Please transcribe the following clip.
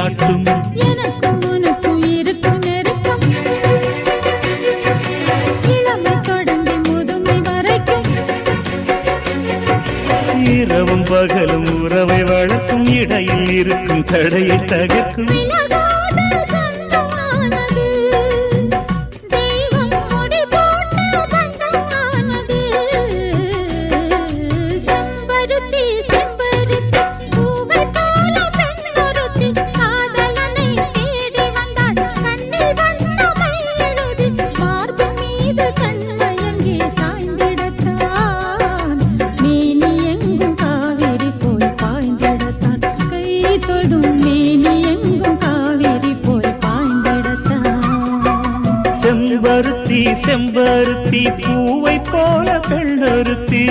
காட்டும். எனக்கும் உனக்கும் இருக்கும் நெருக்கம் இளமை தொடங்கி முதுமை வரைக்கும். இரவும் பகலும் உறவை வளர்க்கும் இடையில் இருக்கும் தடையை தகர்க்கும். செம்பருத்தி செம்பருத்தி பூவை போல பெண்ணொருத்தி